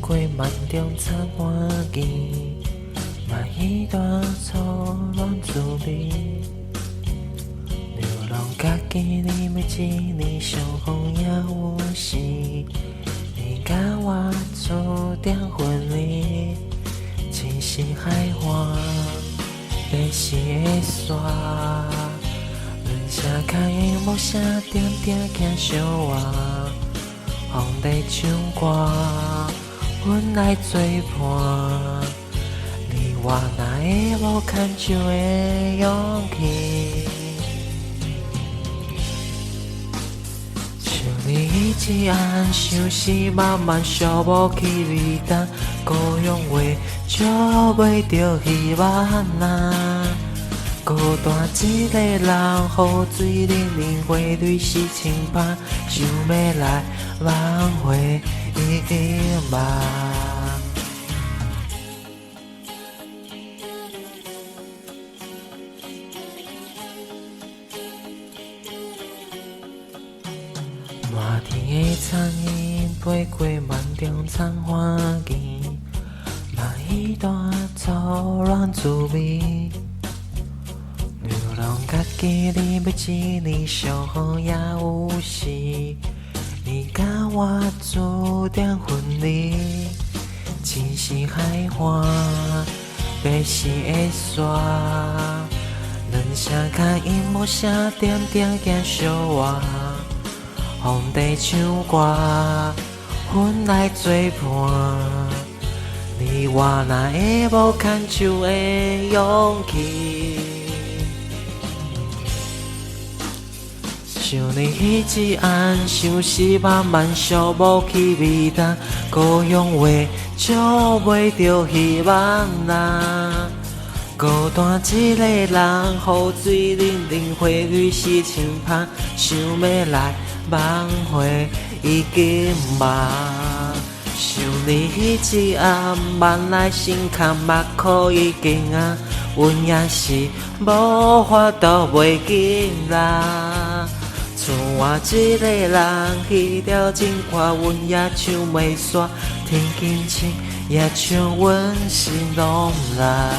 过漫中插满枝，嘛彼段错乱滋味。流浪家己，你每一年相逢也有时，你甲我注定分离，情深海岸，白丝的沙。声开无声，点点行相偎，风在唱歌，阮来作伴。你我哪会无牵手的勇气？像你一暗相思，慢慢消磨去微淡，孤勇话找袂着希望啊！孤单一个人，雨水冷冷，花蕊是清香，想要来挽回已经晚。满天的苍蝇飞过漫中藏花枝，嘛彼段错乱滋味。流浪家己，你每一年相逢也有时，你甲我注定分离。情深海岸，白丝的沙，两声卡音无声，点点行相偎。风在唱歌，阮来作伴。你我哪会无牵手的勇气？像你迄一暗相思，慢慢消磨去微淡，孤勇话找袂着希望啊！孤单一个人，雨水冷冷，花蕊是清香，想要来挽回已经晚。想你迄一暗，万来心坎，目眶已经红，阮也是无法度袂记啦。剩我一个人，彼条情歌，阮也唱袂煞，天轻轻也唱阮心拢烂。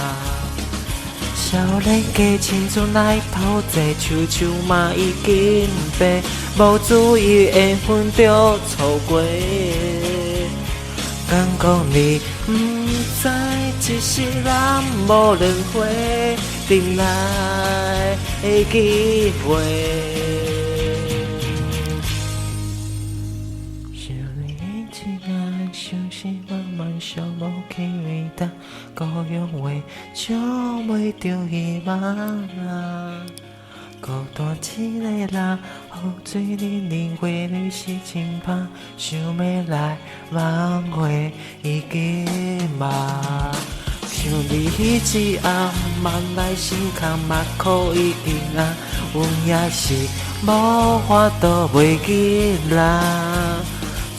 少年家青春来偷济，树树嘛已经白，无注意缘分就错过。敢讲你不知，一世人无轮回，等来的机会。想你一暗相思，慢慢消磨去微淡，孤勇话找袂着希望啊！孤单一个人，雨水冷冷，花蕊是清香，想要来挽回已经晚。像你迄一暗，万来心坎，目眶已经红，阮也是无法度袂记啦。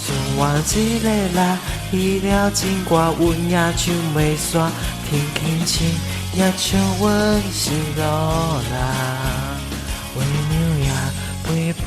剩我一个人，彼条情歌，阮也唱袂煞，天轻轻也唱阮心落来。为娘也陪伴。